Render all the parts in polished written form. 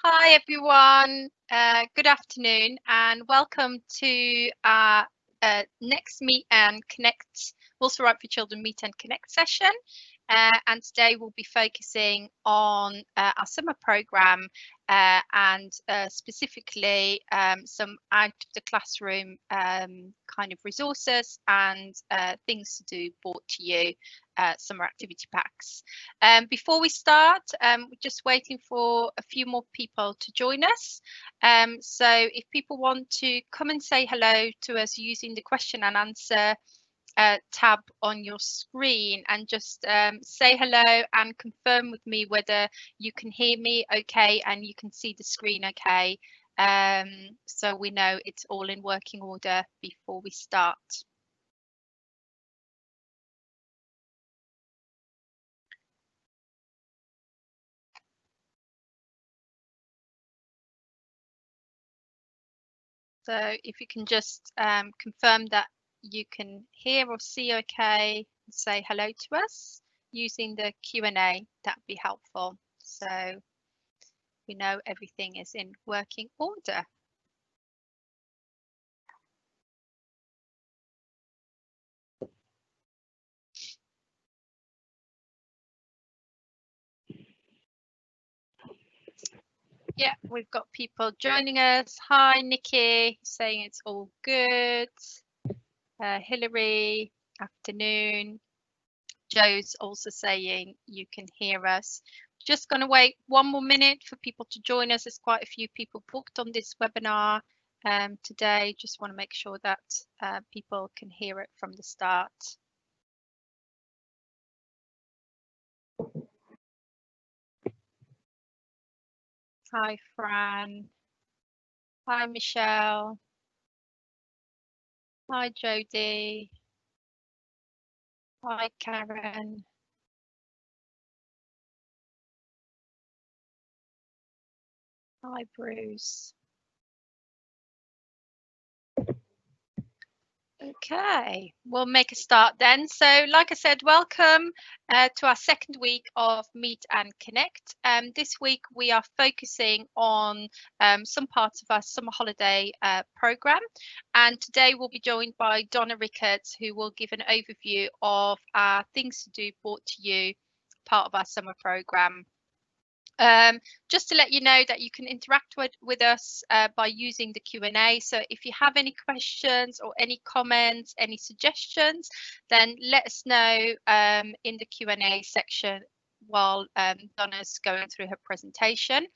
Hi everyone, good afternoon and welcome to our next Meet and Connect, also right for children Meet and Connect session. And today we'll be focusing on our summer programme and specifically some out of the classroom kind of resources and things to do brought to you, summer activity packs. Before we start, we're just waiting for a few more people to join us. So if people want to come and say hello to us using the question and answer tab on your screen and just say hello and confirm with me whether you can hear me okay and you can see the screen okay, so we know it's all in working order before we start. So if you can just confirm that you can hear or see okay, say hello to us using the Q&A, that'd be helpful. So we know everything is in working order. Yeah, we've got people joining us. Hi, Nikki, saying it's all good. Hilary, afternoon. Joe's also saying you can hear us. Just going to wait one more minute for people to join us. There's quite a few people booked on this webinar today. Just want to make sure that people can hear it from the start. Hi, Fran. Hi, Michelle. Hi, Jodie. Hi, Karen. Hi, Bruce. Okay, we'll make a start then. So like I said, welcome to our second week of Meet and Connect. This week we are focusing on some parts of our summer holiday programme, and today we'll be joined by Donna Rickards, who will give an overview of our things to do brought to you, part of our summer programme. Just to let you know that you can interact with us by using the Q&A. So if you have any questions or any comments, any suggestions, then let us know in the Q&A section while Donna's going through her presentation.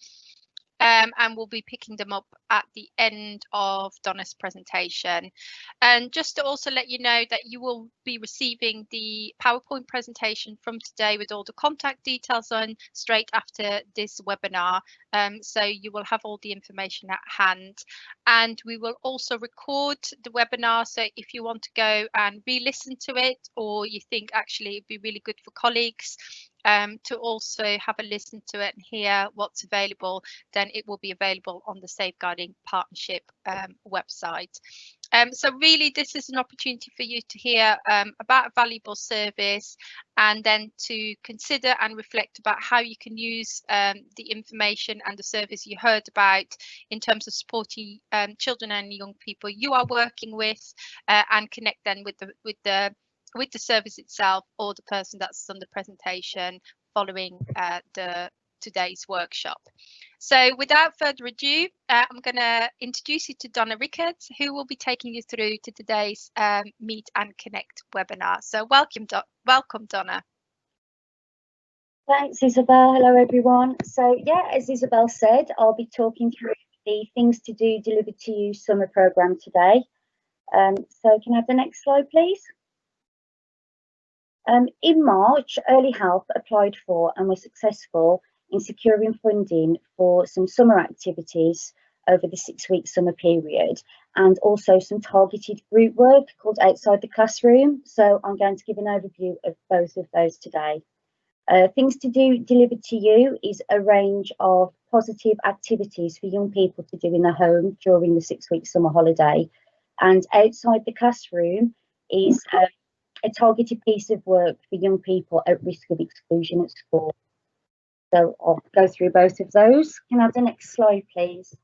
And we'll be picking them up at the end of Donna's presentation. And just to also let you know that you will be receiving the PowerPoint presentation from today with all the contact details on straight after this webinar. So you will have all the information at hand. And we will also record the webinar. So if you want to go and re-listen to it, or you think actually it'd be really good for colleagues to also have a listen to it and hear what's available, then it will be available on the Safeguarding Partnership website. So really this is an opportunity for you to hear about a valuable service, and then to consider and reflect about how you can use the information and the service you heard about in terms of supporting children and young people you are working with, and connect then with the service itself or the person that's done the presentation following today's workshop. So without further ado, I'm going to introduce you to Donna Rickards, who will be taking you through to today's Meet and Connect webinar. So welcome, Donna. Thanks, Isabel. Hello, everyone. So yeah, as Isabel said, I'll be talking through the Things to Do Delivered to You summer programme today. So can I have the next slide, please? In March, Early Health applied for and was successful in securing funding for some summer activities over the 6-week summer period, and also some targeted group work called Outside the Classroom. So I'm going to give an overview of both of those today. Things to Do Delivered to You is a range of positive activities for young people to do in the home during the 6-week summer holiday. And Outside the Classroom is a targeted piece of work for young people at risk of exclusion at school. So I'll go through both of those. Can I have the next slide, please?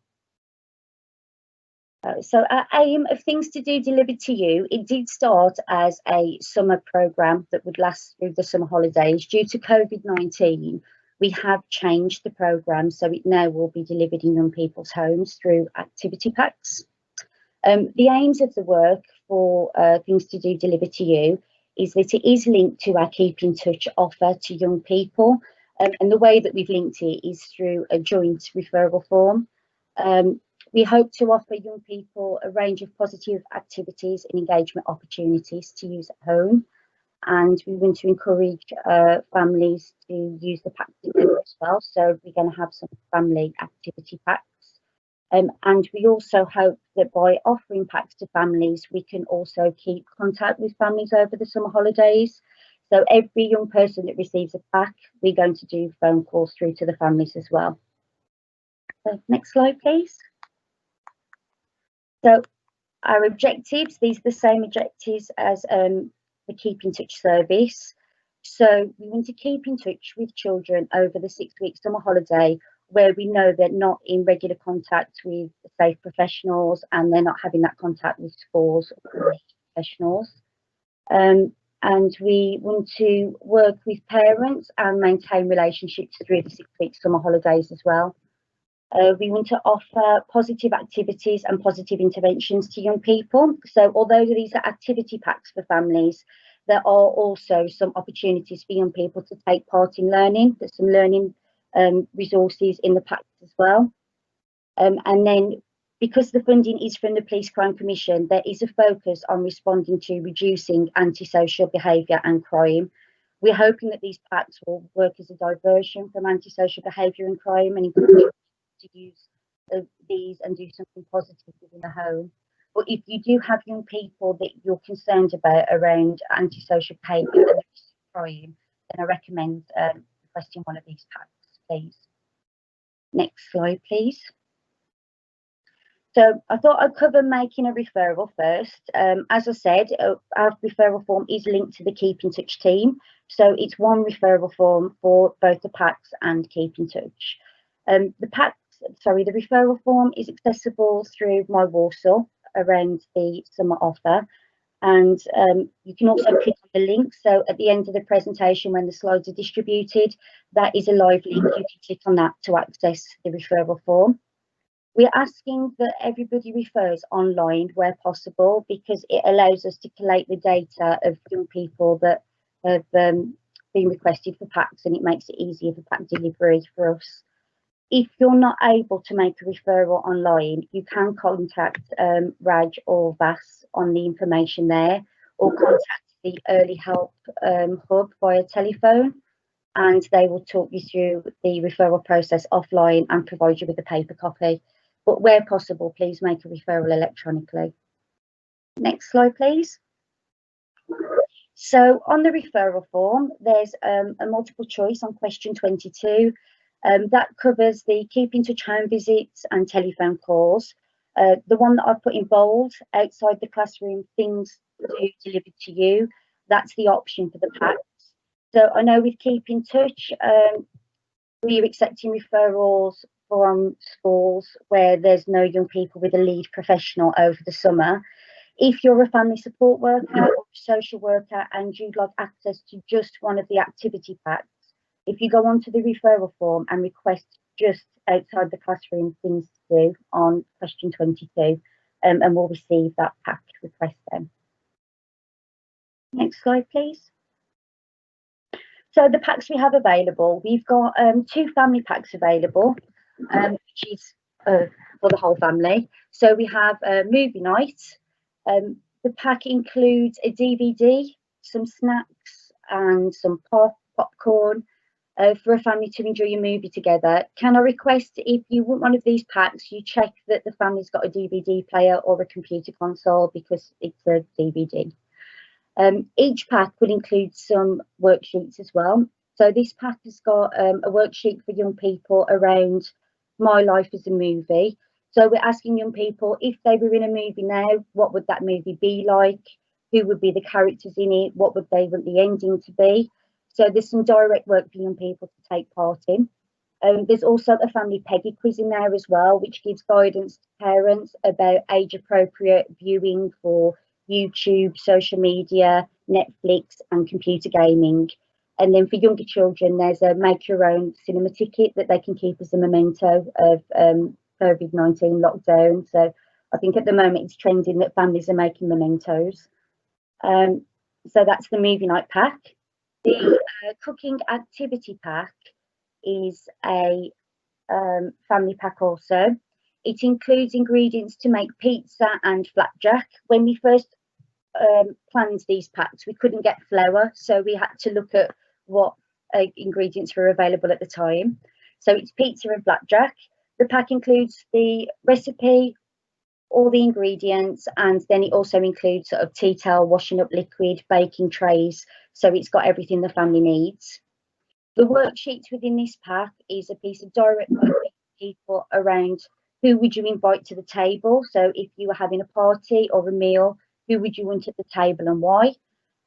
So our aim of Things to Do delivered to you, it did start as a summer programme that would last through the summer holidays. Due to COVID-19, we have changed the programme, so it now will be delivered in young people's homes through activity packs. The aims of the work for Things to Do delivered to you is that it is linked to our Keep in Touch offer to young people. And the way that we've linked it is through a joint referral form. We hope to offer young people a range of positive activities and engagement opportunities to use at home. And we want to encourage families to use the pack together as well. So we're going to have some family activity packs. And we also hope that by offering packs to families, we can also keep contact with families over the summer holidays. So every young person that receives a pack, we're going to do phone calls through to the families as well. So next slide, please. So our objectives, these are the same objectives as the Keep in Touch service. So we want to keep in touch with children over the 6-week summer holiday where we know they're not in regular contact with safe professionals and they're not having that contact with schools or professionals. And we want to work with parents and maintain relationships through the 6-week summer holidays as well. We want to offer positive activities and positive interventions to young people. So although these are activity packs for families, there are also some opportunities for young people to take part in learning. There's some learning resources in the packs as well. And then because the funding is from the Police Crime Commission, there is a focus on responding to reducing antisocial behaviour and crime. We're hoping that these packs will work as a diversion from antisocial behaviour and crime and encourage to use these and do something positive within the home. But if you do have young people that you're concerned about around antisocial behaviour and crime, then I recommend requesting one of these packs, please. Next slide, please. So I thought I'd cover making a referral first. As I said, our referral form is linked to the Keep in Touch team. So it's one referral form for both the packs and Keep in Touch. The referral form is accessible through My Warsaw around the summer offer. And you can also click on the link. So at the end of the presentation, when the slides are distributed, that is a live link. You can click on that to access the referral form. We're asking that everybody refers online where possible because it allows us to collate the data of young people that have been requested for packs, and it makes it easier for pack delivery for us. If you're not able to make a referral online, you can contact Raj or Vass on the information there, or contact the Early Help Hub via telephone, and they will talk you through the referral process offline and provide you with a paper copy. But where possible, please make a referral electronically. Next slide, please. So on the referral form, there's a multiple choice on question 22. That covers the Keep in Touch home visits and telephone calls. The one that I've put in bold, outside the classroom, things to delivered to you, that's the option for the packs. So I know with Keep in Touch, we're accepting referrals from schools where there's no young people with a lead professional over the summer. If you're a family support worker or social worker and you'd like access to just one of the activity packs, if you go onto the referral form and request just outside the classroom things to do on question 22, and we'll receive that pack request then. Next slide, please. So the packs we have available, we've got 2 family packs available, which is for the whole family. So we have movie night. The pack includes a DVD, some snacks and some popcorn for a family to enjoy a movie together. Can I request, if you want one of these packs, you check that the family's got a DVD player or a computer console because it's a DVD. Each pack will include some worksheets as well. So this pack has got a worksheet for young people around my life as a movie. So we're asking young people, if they were in a movie now, what would that movie be like? Who would be the characters in it? What would they want the ending to be? So there's some direct work for young people to take part in. There's also a family Peggy quiz in there as well, which gives guidance to parents about age-appropriate viewing for YouTube, social media, Netflix, and computer gaming. And then for younger children, there's a make your own cinema ticket that they can keep as a memento of COVID-19 lockdown. So I think at the moment it's trending that families are making mementos. So that's the movie night pack. The cooking activity pack is a family pack also. It includes ingredients to make pizza and flapjack. When we first planned these packs, we couldn't get flour, so we had to look at what ingredients were available at the time. So it's pizza and flapjack. The pack includes the recipe, all the ingredients, and then it also includes sort of tea towel, washing up liquid, baking trays, so it's got everything the family needs. The worksheets within this pack is a piece of direct work for people around who would you invite to the table. So if you were having a party or a meal, who would you want at the table and why?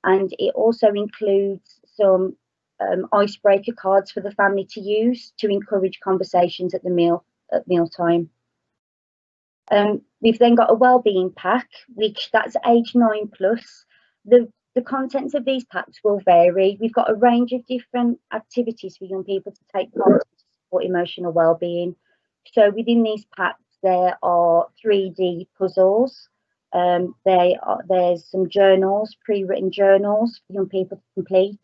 And it also includes some icebreaker cards for the family to use to encourage conversations at mealtime. We've then got a wellbeing pack, which that's age 9 plus. The contents of these packs will vary. We've got a range of different activities for young people to take part in to support emotional well-being. So within these packs, there are 3D puzzles. There's some journals, pre-written journals for young people to complete.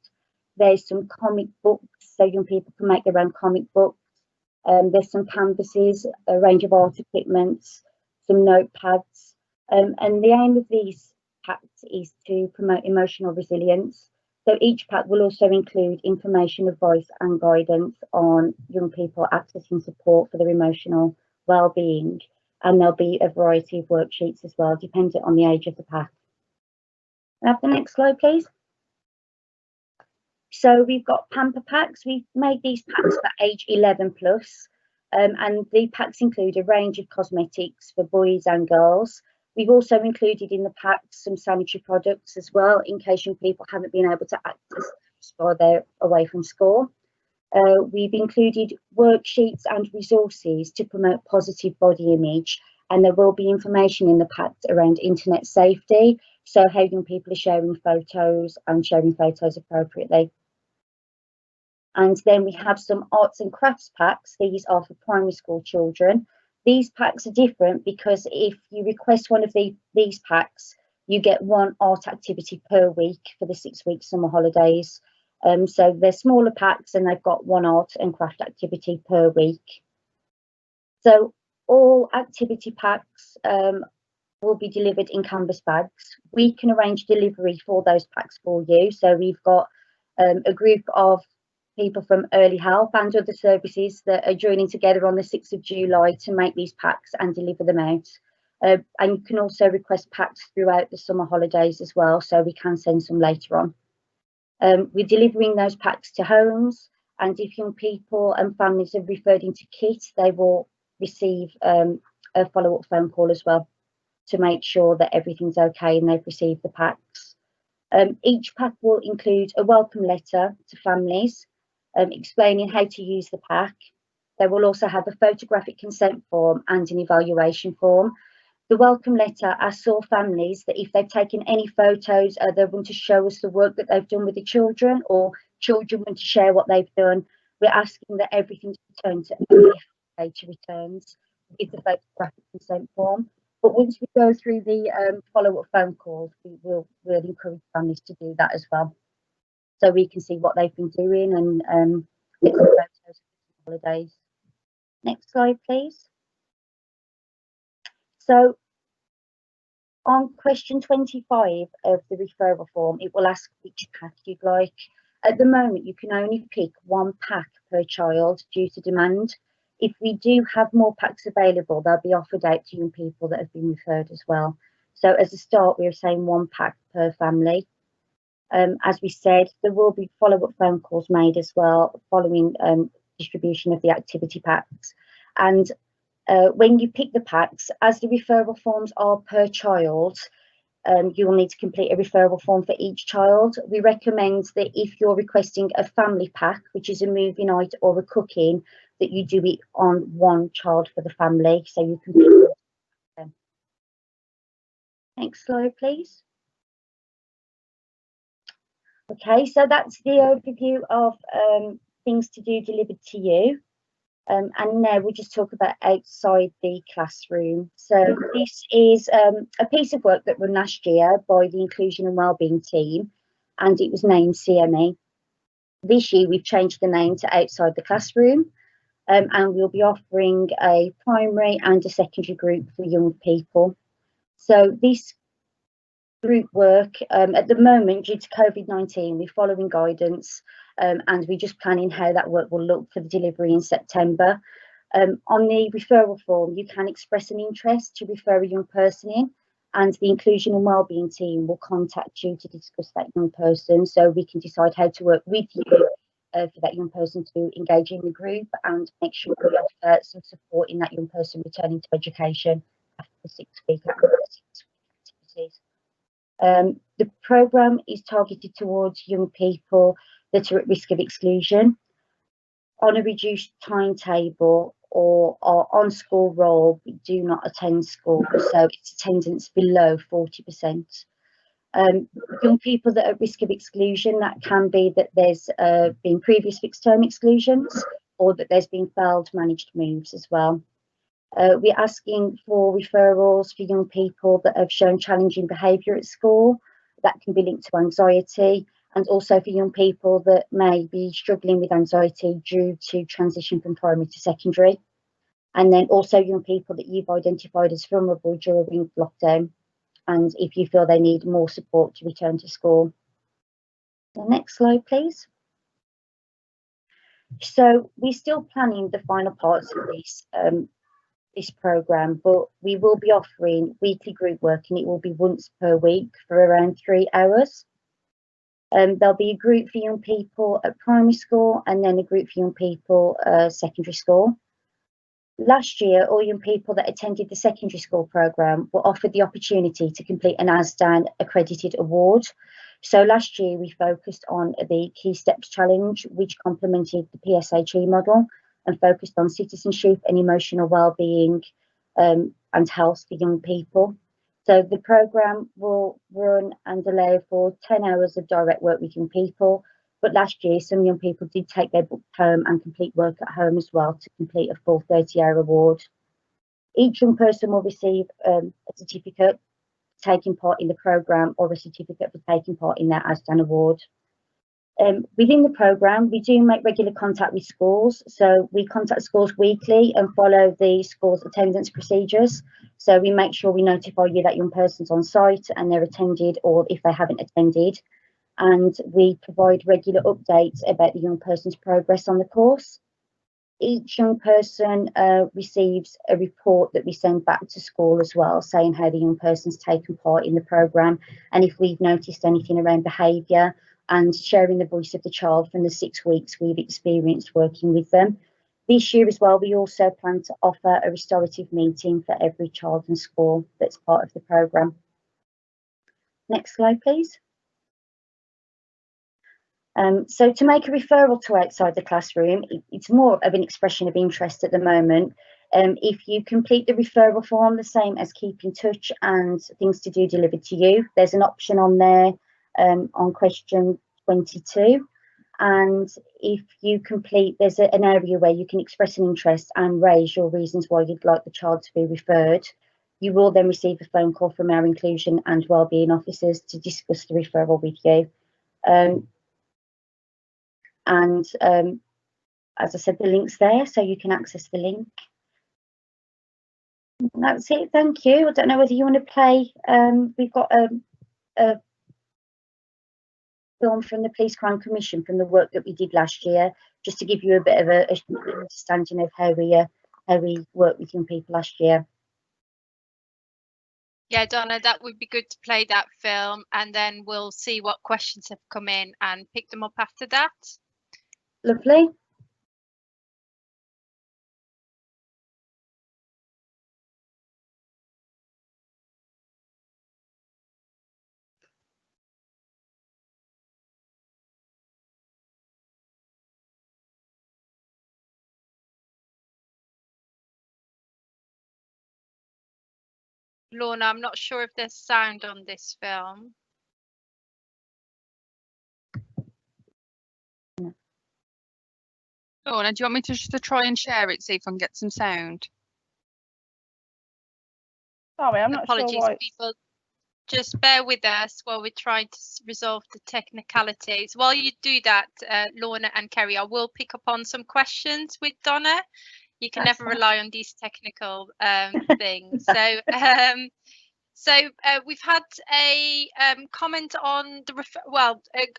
There's some comic books, so young people can make their own comic books. There's some canvases, a range of art equipment, some notepads. And the aim of these packs is to promote emotional resilience. So each pack will also include information, advice and guidance on young people accessing support for their emotional well-being. And there'll be a variety of worksheets as well, dependent on the age of the pack. Have the next slide, please. So we've got Pamper Packs. We've made these packs for age 11 plus, and the packs include a range of cosmetics for boys and girls. We've also included in the packs some sanitary products as well, in case young people haven't been able to access those while they're away from school. We've included worksheets and resources to promote positive body image, and there will be information in the packs around internet safety, so how young people are sharing photos and sharing photos appropriately. And then we have some arts and crafts packs. These are for primary school children. These packs are different because if you request one of these packs, you get one art activity per week for the 6-week summer holidays. So they're smaller packs and they've got one art and craft activity per week. So all activity packs will be delivered in canvas bags. We can arrange delivery for those packs for you. So we've got a group of people from Early Help and other services that are joining together on the 6th of July to make these packs and deliver them out. And you can also request packs throughout the summer holidays as well, so we can send some later on. We're delivering those packs to homes, and if young people and families are referred into KIT, they will receive a follow-up phone call as well to make sure that everything's okay and they've received the packs. Each pack will include a welcome letter to families explaining how to use the pack. They will also have a photographic consent form and an evaluation form. The welcome letter asks all families that if they've taken any photos, they want to show us the work that they've done with the children, or children want to share what they've done, we're asking that everything's returned to only data returns with the photographic consent form. But once we go through the follow-up phone calls, we'll encourage families to do that as well, so we can see what they've been doing and get some photos of the holidays. Next slide, please. So on question 25 of the referral form, it will ask which pack you'd like. At the moment, you can only pick one pack per child due to demand. If we do have more packs available, they'll be offered out to young people that have been referred as well. So as a start, we're saying one pack per family. As we said, there will be follow-up phone calls made as well following distribution of the activity packs. And when you pick the packs, as the referral forms are per child, you will need to complete a referral form for each child. We recommend that if you're requesting a family pack, which is a movie night or a cooking, that you do it on one child for the family, so you can pick them. Next slide, please. Okay, so that's the overview of things to do delivered to you. And now we'll just talk about outside the classroom. So this is a piece of work that run last year by the Inclusion and Wellbeing team, and it was named CME. This year we've changed the name to Outside the Classroom, and we'll be offering a primary and a secondary group for young people. So this group work, at the moment, due to COVID-19, we're following guidance, and we're just planning how that work will look for the delivery in September. On the referral form, you can express an interest to refer a young person in, and the Inclusion and Wellbeing team will contact you to discuss that young person, so we can decide how to work with you for that young person to engage in the group and make sure we offer some support in that young person returning to education after the 6-week activities. The programme is targeted towards young people that are at risk of exclusion, on a reduced timetable, or are on school roll but do not attend school, so it's attendance below 40%. Young people that are at risk of exclusion, that can be that there's been previous fixed term exclusions or that there's been failed managed moves as well. We're asking for referrals for young people that have shown challenging behaviour at school. That can be linked to anxiety, and also for young people that may be struggling with anxiety due to transition from primary to secondary. And then also young people that you've identified as vulnerable during lockdown, and if you feel they need more support to return to school. The next slide, please. So we're still planning the final parts of this programme, but we will be offering weekly group work, and it will be once per week for around 3 hours. There'll be a group for young people at primary school and then a group for young people secondary school. Last year, all young people that attended the secondary school programme were offered the opportunity to complete an ASDAN accredited award. So last year we focused on the Key Steps Challenge, which complemented the PSHE model and focused on citizenship and emotional wellbeing and health for young people. So the programme will run and allow for 10 hours of direct work with young people. But last year, some young people did take their book home and complete work at home as well to complete a full 30-hour award. Each young person will receive a certificate for taking part in the programme or a certificate for taking part in their ASDAN award. Within the programme, we do make regular contact with schools. So we contact schools weekly and follow the school's attendance procedures. So we make sure we notify you that young person's on site and they're attended, or if they haven't attended. And we provide regular updates about the young person's progress on the course. Each young person receives a report that we send back to school as well, saying how the young person's taken part in the programme and if we've noticed anything around behaviour, and sharing the voice of the child from the 6 weeks we've experienced working with them. This year as well, we also plan to offer a restorative meeting for every child in school that's part of the programme. Next slide, please. So to make a referral to outside the classroom, it's more of an expression of interest at the moment. If you complete the referral form, the same as keep in touch and things to do delivered to you, there's an option on there on question 22. And if you complete, there's an area where you can express an interest and raise your reasons why you'd like the child to be referred. You will then receive a phone call from our inclusion and wellbeing officers to discuss the referral with you. As I said, the link's there, so you can access the link. And that's it, thank you. I don't know whether you want to play, we've got a film from the Police Crime Commission from the work that we did last year, just to give you a bit of an understanding of how we worked with young people last year. Yeah, Donna, that would be good to play that film, and then we'll see what questions have come in and pick them up after that. Lovely. Lorna, I'm not sure if there's sound on this film. Lorna, do you want me to just try and share it, see if I can get some sound? Sorry, I'm not Apologies, sure why. people. Just bear with us while we're trying to resolve the technicalities. While you do that, Lorna and Kerry, I will pick up on some questions with Donna. You can That's never rely on these technical things. So we've had a comment on the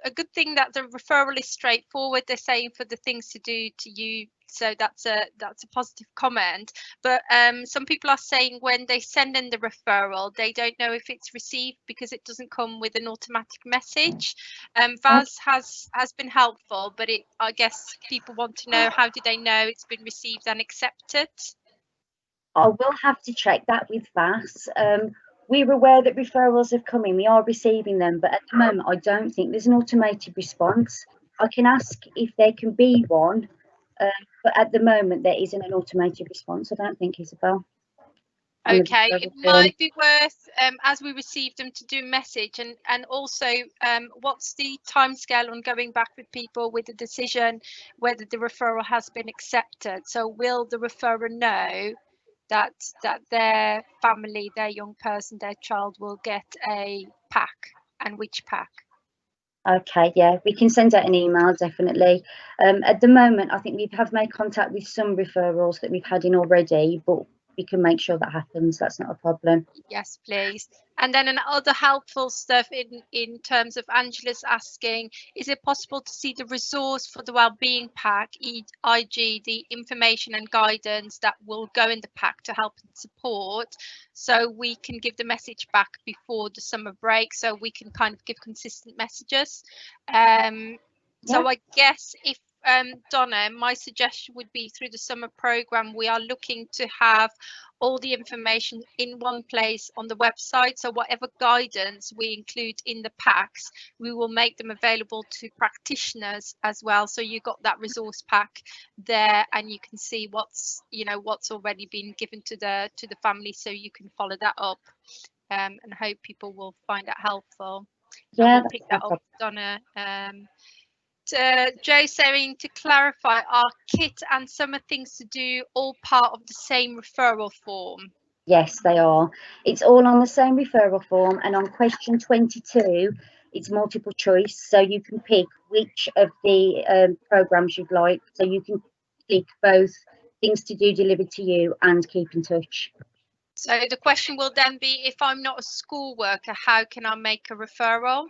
a good thing that the referral is straightforward. They're saying for the things to do to you, so that's a positive comment. But some people are saying when they send in the referral, they don't know if it's received because it doesn't come with an automatic message. Vaz has been helpful, but I guess people want to know, how do they know it's been received and accepted? I will have to check that with Vaz. We're aware that referrals have come in, we are receiving them, but at the moment I don't think there's an automated response. I can ask if there can be one, but at the moment there isn't an automated response, I don't think, Isabel. Okay, it might be worth, as we receive them, to do a message, and also what's the timescale on going back with people with a decision whether the referral has been accepted? So will the referrer know that their family, their young person, their child will get a pack, and which pack? Okay, yeah, we can send out an email, definitely. At the moment, I think we have made contact with some referrals that we've had in already, but we can make sure that happens. That's not a problem. Yes, please. And then another helpful stuff in terms of Angela's asking, is it possible to see the resource for the wellbeing pack, e.g. the information and guidance that will go in the pack to help and support, so we can give the message back before the summer break, so we can kind of give consistent messages. So I guess if Donna, my suggestion would be through the summer program, we are looking to have all the information in one place on the website. So whatever guidance we include in the packs, we will make them available to practitioners as well. So you got that resource pack there, and you can see what's already been given to the family, so you can follow that up, and hope people will find that helpful. Yeah, and we'll pick that up, Donna. Joe saying, to clarify, are kit and summer things to do all part of the same referral form? Yes, they are. It's all on the same referral form, and on question 22, it's multiple choice, so you can pick which of the programs you'd like. So you can click both things to do delivered to you and keep in touch. So the question will then be, if I'm not a school worker, how can I make a referral?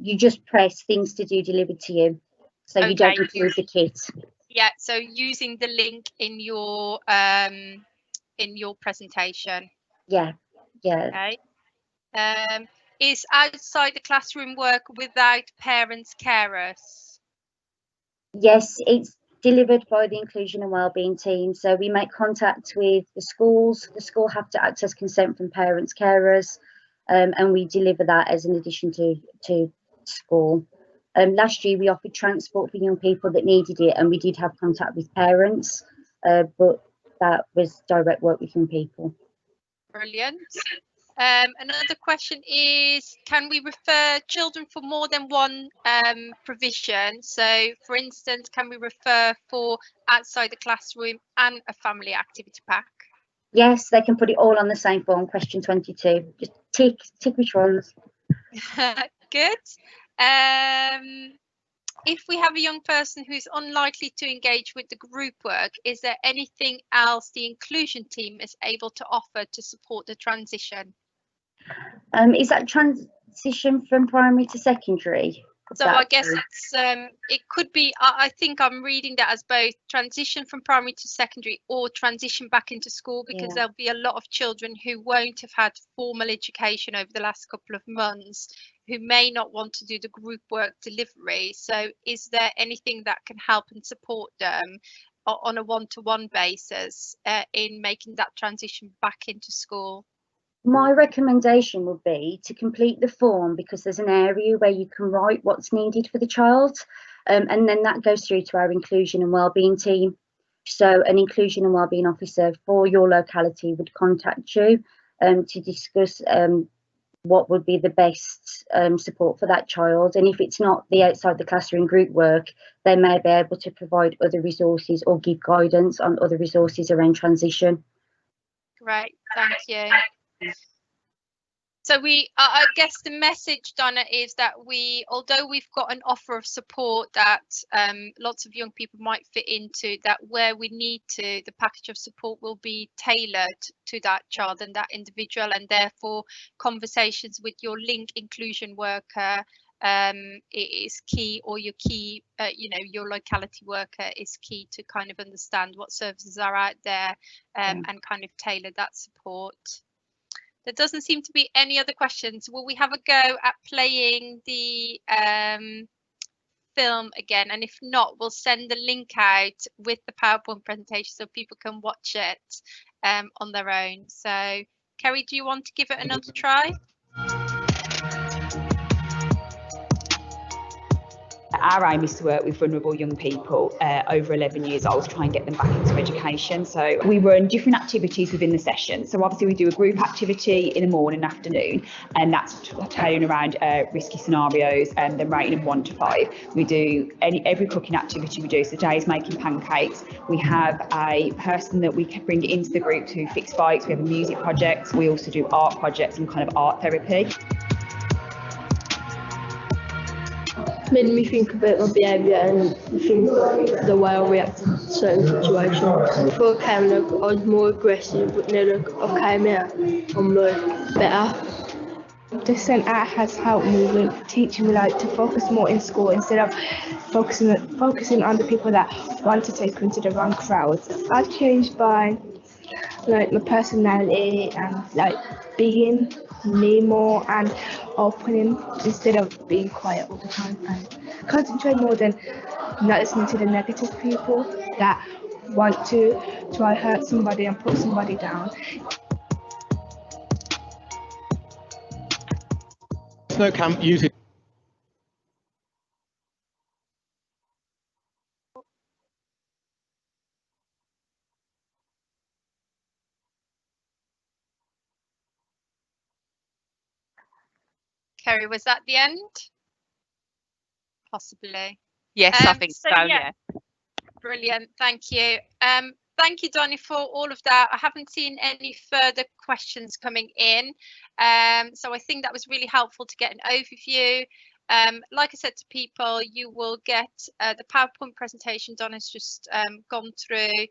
You just press things to do delivered to you, so you don't include the kit. Yeah, so using the link in your presentation. Yeah, yeah. Okay. Is outside the classroom work without parents, carers? Yes, it's delivered by the inclusion and wellbeing team. So we make contact with the schools. The school have to access consent from parents, carers, and we deliver that as an addition to school. Last year we offered transport for young people that needed it, and we did have contact with parents, but that was direct work with young people. Brilliant. Another question is, can we refer children for more than one provision? So, for instance, can we refer for outside the classroom and a family activity pack? Yes, they can put it all on the same form, question 22. Just tick which ones. Good. If we have a young person who's unlikely to engage with the group work, is there anything else the inclusion team is able to offer to support the transition? Is that transition from primary to secondary? So I guess it's it could be, I think I'm reading that as both transition from primary to secondary or transition back into school, because there'll be a lot of children who won't have had formal education over the last couple of months, who may not want to do the group work delivery. So is there anything that can help and support them on a one-to-one basis in making that transition back into school? My recommendation would be to complete the form, because there's an area where you can write what's needed for the child, and then that goes through to our inclusion and wellbeing team. So an inclusion and wellbeing officer for your locality would contact you to discuss what would be the best support for that child. And if it's not the outside the classroom group work, they may be able to provide other resources or give guidance on other resources around transition. Great, thank you. So I guess the message, Donna, is that although we've got an offer of support that lots of young people might fit into, that where we need to, the package of support will be tailored to that child and that individual, and therefore conversations with your link inclusion worker is key, or your key, your locality worker is key to kind of understand what services are out there and kind of tailor that support. There doesn't seem to be any other questions. Will we have a go at playing the film again? And if not, we'll send the link out with the PowerPoint presentation so people can watch it on their own. So, Kerry, do you want to give it another try? Our aim is to work with vulnerable young people over 11 years old to try and get them back into education. So we run different activities within the session. So obviously we do a group activity in the morning and afternoon, and that's tailoring around risky scenarios and then rating them 1 to 5. We do every cooking activity we do. So today is making pancakes. We have a person that we can bring into the group to fix bikes. We have a music project. We also do art projects and kind of art therapy. Made me think about my behaviour and think the way I react to certain situations. Before I came, I was more aggressive, but now I came out, I'm better. The centre has helped me with teaching me to focus more in school instead of focusing on the people that want to take into the wrong crowds. I've changed by my personality and being me more and opening instead of being quiet all the time, and concentrate more than not listening to the negative people that want to try hurt somebody and put somebody down. Snow camp using Kerry, was that the end? Possibly. Yes, I think so, yeah. Brilliant, thank you. Thank you, Donnie, for all of that. I haven't seen any further questions coming in. So I think that was really helpful to get an overview. Like I said to people, you will get the PowerPoint presentation Donna's just gone through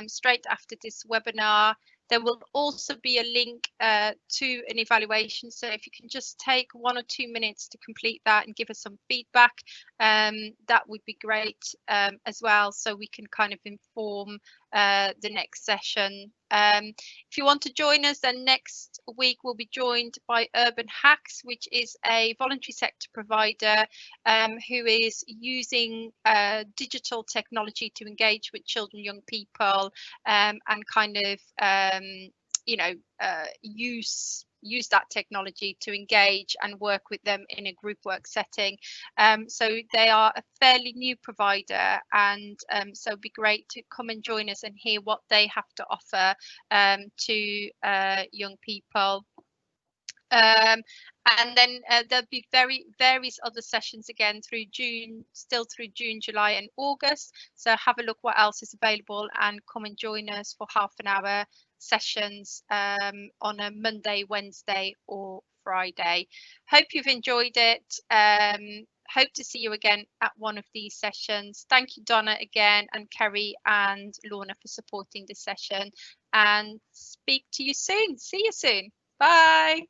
straight after this webinar. There will also be a link to an evaluation. So if you can just take 1 or 2 minutes to complete that and give us some feedback, that would be great as well, so we can kind of inform the next session. If you want to join us, then next week we'll be joined by Urban Hacks, which is a voluntary sector provider who is using digital technology to engage with children, young people, and kind of use that technology to engage and work with them in a group work setting. So they are a fairly new provider, and so it'd be great to come and join us and hear what they have to offer to young people. And then there'll be various other sessions again through June, July and August. So have a look what else is available and come and join us for half an hour sessions on a Monday, Wednesday or Friday. Hope you've enjoyed it. Hope to see you again at one of these sessions. Thank you, Donna, again, and Kerry and Lorna for supporting this session, and speak to you soon. See you soon. Bye.